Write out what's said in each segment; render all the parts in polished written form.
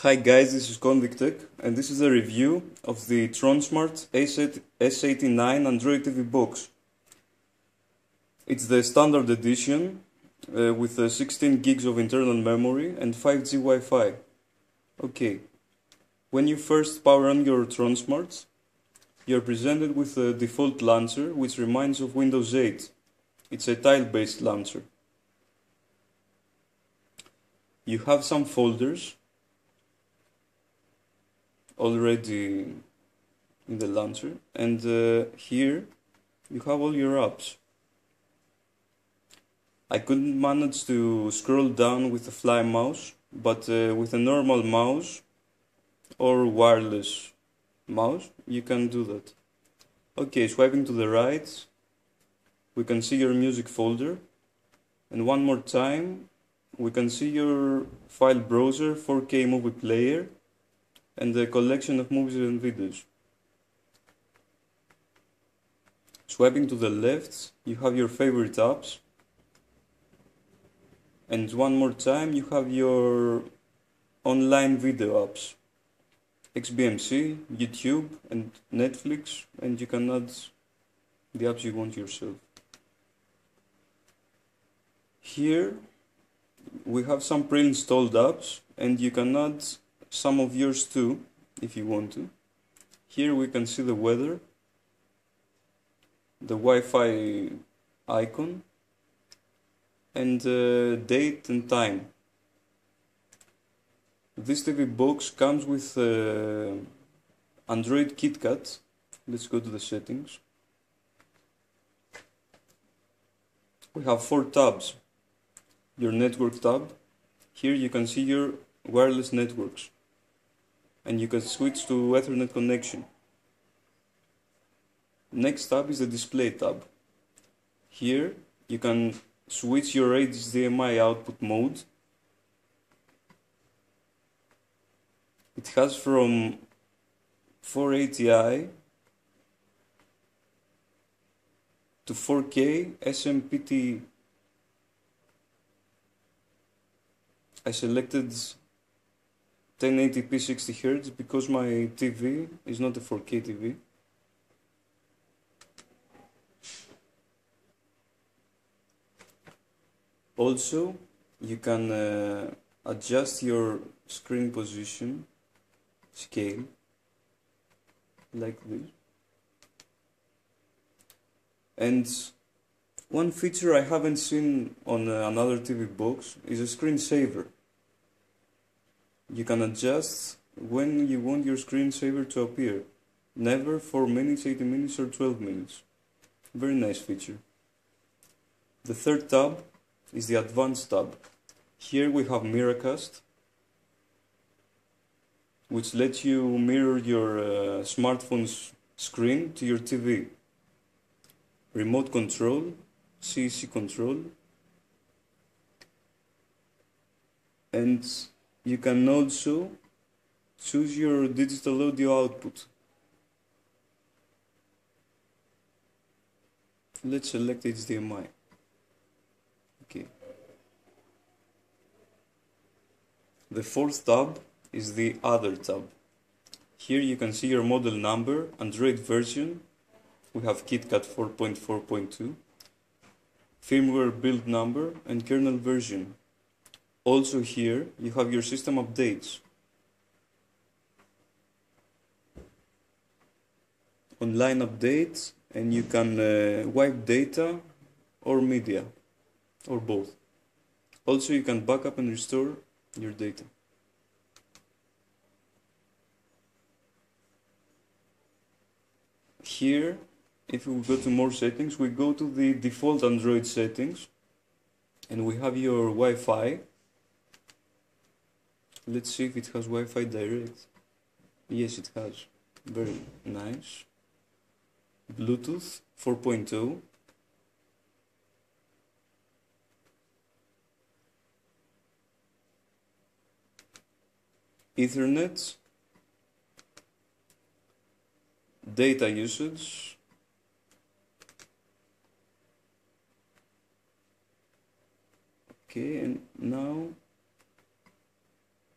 Hi guys, this is Convictech, and this is a review of the Tronsmart S89 Android TV box. It's the standard edition with 16 gigs of internal memory and 5G Wi-Fi. Okay, when you first power on your Tronsmart, you're presented with a default launcher which reminds of Windows 8. It's a tile-based launcher. You have some folders already in the launcher, and here you have all your apps. I couldn't manage to scroll down with a fly mouse, but with a normal mouse or wireless mouse you can do that. Okay, swiping to the right we can see your music folder, and one more time we can see your file browser, 4K movie player, and a collection of movies and videos. Swiping to the left, you have your favorite apps, and one more time you have your online video apps, XBMC, YouTube and Netflix, and you can add the apps you want yourself. Here we have some pre-installed apps, and you can add some of yours too, if you want to. Here we can see the weather, the Wi-Fi icon, and date and time. This TV box comes with Android KitKat. Let's go to the settings. We have 4 tabs. Your network tab. Here you can see your wireless networks, and you can switch to Ethernet connection. Next tab is the display tab. Here you can switch your HDMI output mode. It has from 480i to 4K SMPTE. I selected 1080p 60Hz because my TV is not a 4K TV. Also, you can adjust your screen position scale like this. And one feature I haven't seen on another TV box is a screensaver. You can adjust when you want your screensaver to appear. Never 4 minutes, 80 minutes or 12 minutes. Very nice feature. The third tab is the advanced tab. Here we have Miracast, which lets you mirror your smartphone's screen to your TV. Remote control, CEC control, and you can also choose your digital audio output. Let's select HDMI. Okay. The fourth tab is the Other tab. Here you can see your model number, Android version. We have KitKat 4.4.2, firmware build number, and kernel version. Also here you have your system updates, online updates, and you can wipe data or media, or both. Also you can backup and restore your data. Here, if we go to more settings, we go to the default Android settings, and we have your Wi-Fi. Let's see if it has Wi-Fi direct. Yes, it has. Very nice. Bluetooth 4.0. Ethernet. Data usage. Okay, and now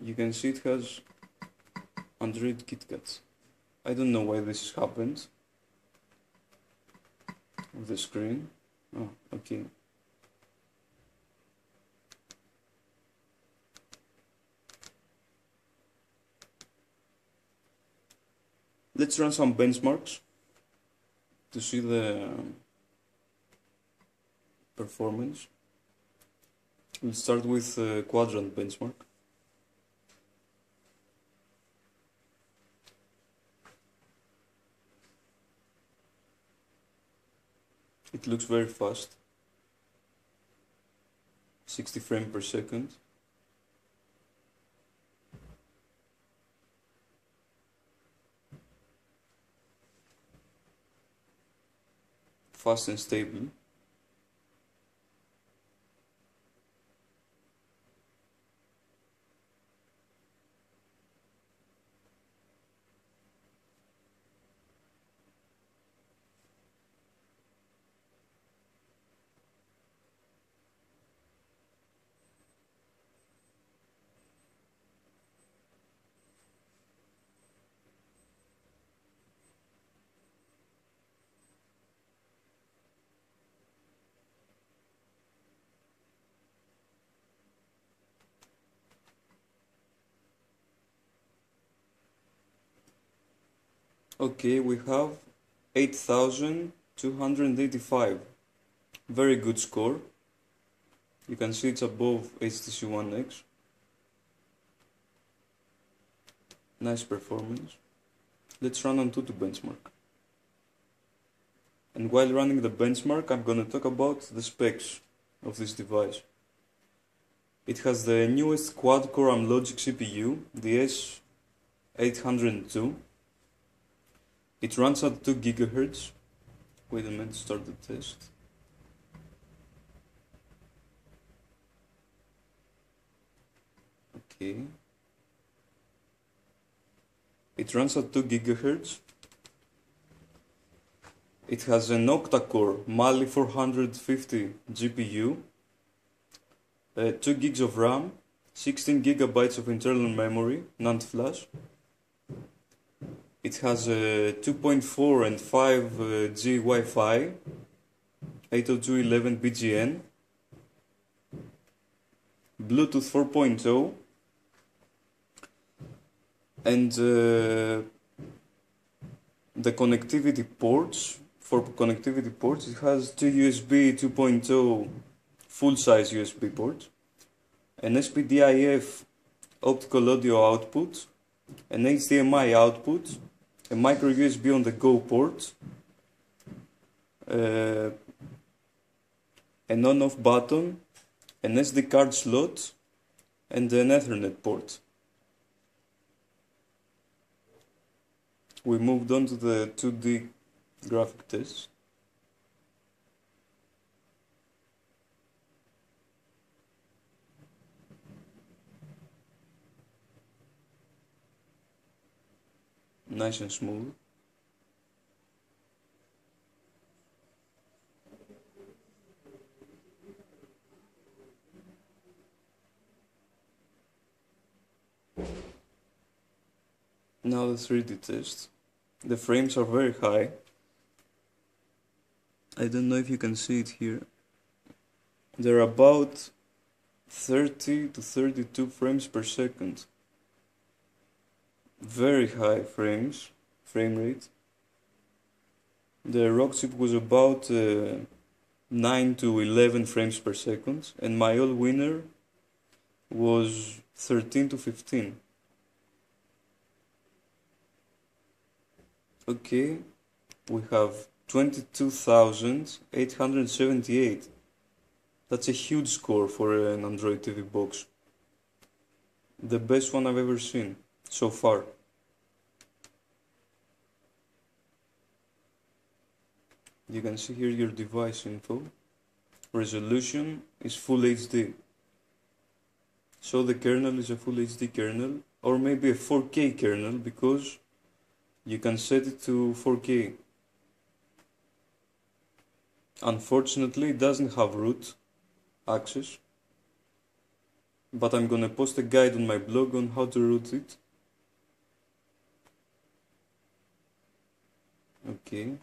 you can see it has Android KitKat. I don't know why this happened with the screen. Oh, okay. Let's run some benchmarks to see the performance. We'll start with quadrant benchmark. It looks very fast, 60 frames per second. Fast and stable. Okay, we have 8,285. Very good score. You can see it's above HTC One X. Nice performance. Let's run Antutu benchmark. And while running the benchmark, I'm gonna talk about the specs of this device. It has the newest quad-core Amlogic CPU, the S802. It runs at 2 GHz. Wait a minute, start the test. Okay. It runs at 2 GHz. It has an Octa Core Mali 450 GPU, 2 gigs of RAM, 16 gigabytes of internal memory, NAND flash. It has a 2.4 and 5G Wi-Fi, 802.11 BGN, Bluetooth 4.0, and the connectivity ports. For connectivity ports, it has two USB 2.0 full-size USB ports, an SPDIF optical audio output, an HDMI output, a micro USB on the go port, an on-off button, an SD card slot, and an Ethernet port. We moved on to the 2D graphic test. Nice and smooth. Now the 3D test. The frames are very high. I don't know if you can see it here. They're about 30 to 32 frames per second. Very high frame rate. The rock chip was about 9 to 11 frames per second, and my all winner was 13 to 15. Okay, we have 22,878. That's a huge score for an Android TV box. The best one I've ever seen so far. You can see here your device info. Resolution is full HD. So the kernel is a full HD kernel, or maybe a 4K kernel, because you can set it to 4K. Unfortunately, it doesn't have root access, but I'm gonna post a guide on my blog on how to root it. Okay.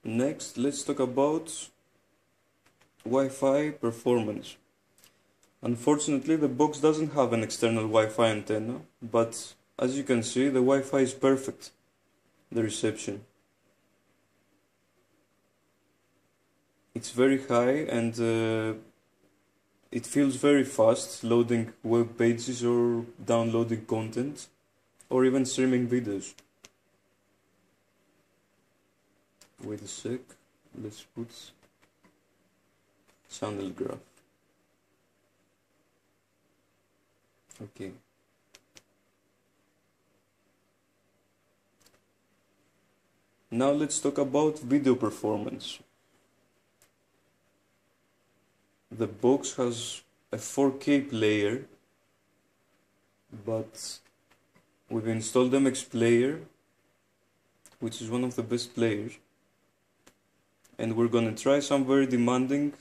Next, let's talk about Wi-Fi performance. Unfortunately, the box doesn't have an external Wi-Fi antenna, but as you can see, the Wi-Fi is perfect, the reception. It's very high and it feels very fast loading web pages or downloading content or even streaming videos. Wait a sec, let's put channel graph. Okay. Now let's talk about video performance. The box has a 4K player, but we've installed MX Player, which is one of the best players, and we're gonna try some very demanding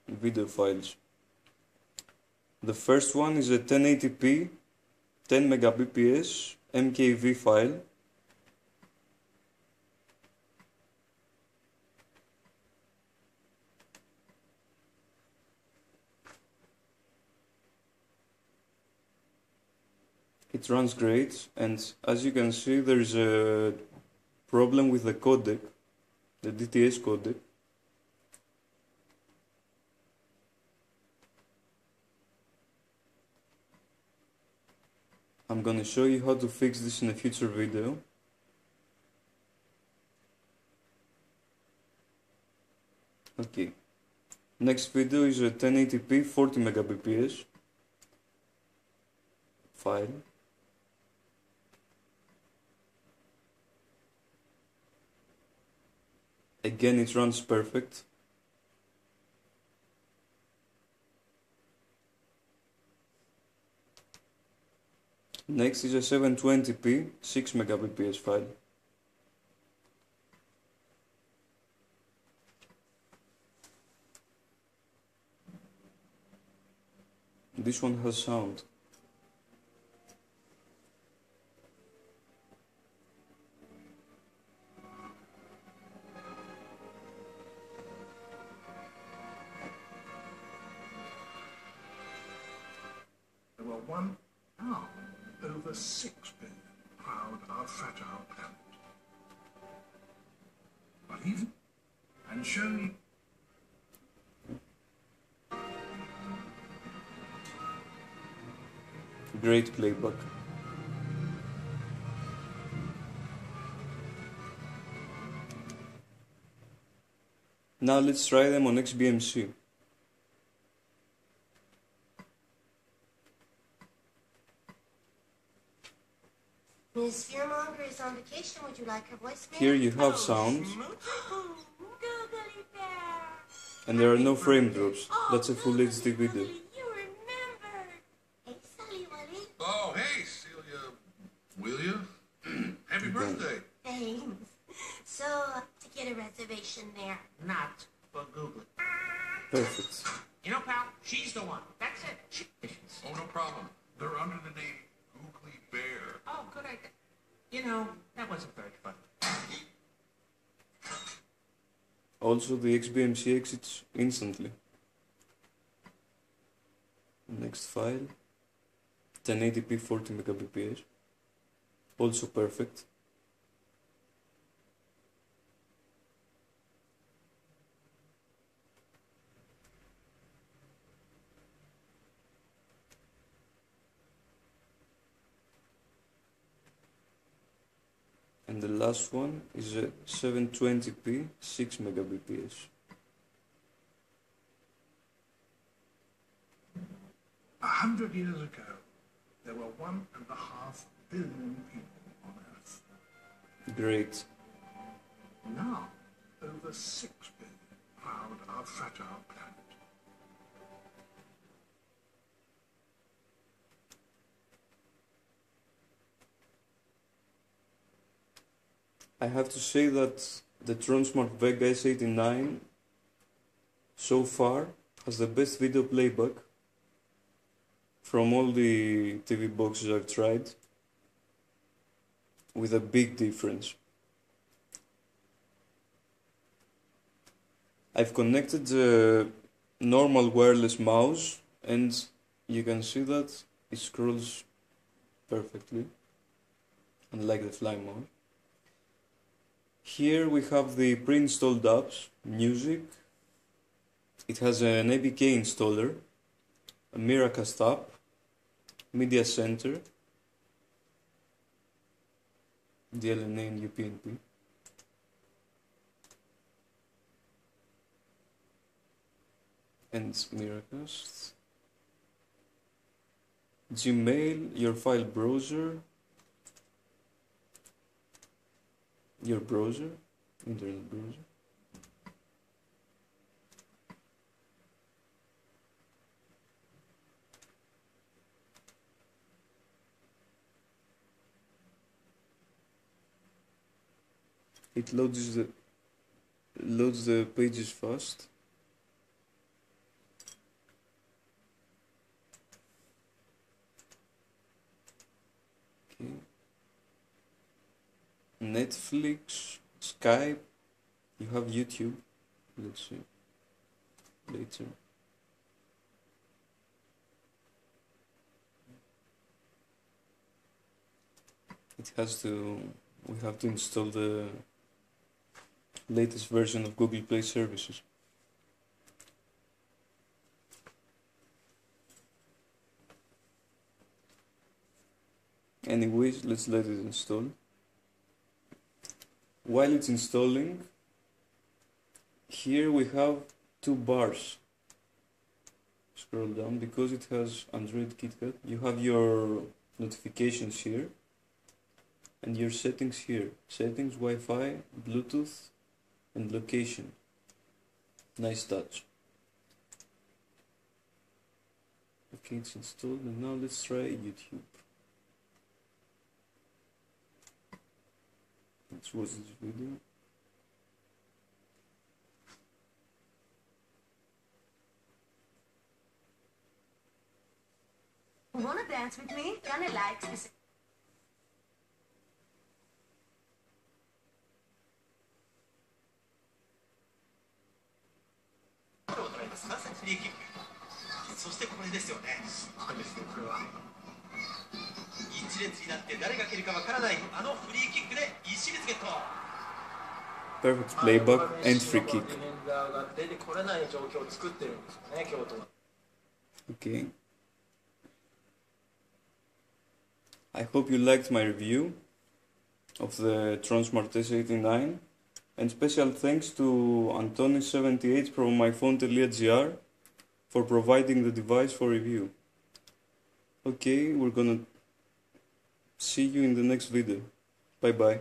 video files. The first one is a 1080p 10 megabps MKV file. It runs great, and as you can see, there is a problem with the codec, the DTS codec. I'm gonna show you how to fix this in a future video. Okay, next video is a 1080p 40 megabps file. Again, it runs perfect. Next is a 720p 6 megabps file. This one has sound. There were 1 hour over 6 billion proud our fragile planet. But even and show you Great playback. Now let's try them on XBMC. Miss Fearmonger is on vacation. Would you like her voicemail? Here you have sounds, and there are no frame drops. That's a full HD video. You remember. Hey, Sally, Willie. Oh, hey, Celia. Will you? Happy birthday. Thanks. So, to get a reservation there. Not for Google. Perfect. You know, pal, she's the one. That's it. Oh, no problem. They're under the name Googly Bear. Oh, good idea. You know, that wasn't very fun. Also, the XBMC exits instantly. Next file, 1080p 40 megabps. Also perfect. And the last one is a 720p 6 megabps. A 100 years ago, there were 1.5 billion people on Earth. Great. Now, over 6 billion proud our fragile planet. I have to say that the Tronsmart Vega S89 so far has the best video playback from all the TV boxes I've tried, with a big difference. I've connected the normal wireless mouse and you can see that it scrolls perfectly, unlike the Fly mode. Here we have the pre-installed apps, music. It has an APK installer, a Miracast app, Media Center, DLNA and UPnP. And Miracast. Gmail, your file browser, your browser, internet browser. It loads the pages fast. Okay. Netflix, Skype, you have YouTube. Let's see later. We have to install the latest version of Google Play services. Anyways, let's let it install. While it's installing, here we have two bars. Scroll down, because it has Android KitKat. You have your notifications here and your settings here. Settings, Wi-Fi, Bluetooth and location. Nice touch. Okay, it's installed, and now let's try YouTube. Let's watch this video. Wanna dance with me? Kinda like this. Perfect playback and free kick. Okay. I hope you liked my review of the Tronsmart S89, and special thanks to Antoni78 from myphone.gr for providing the device for review. Okay, we're gonna see you in the next video. Bye bye.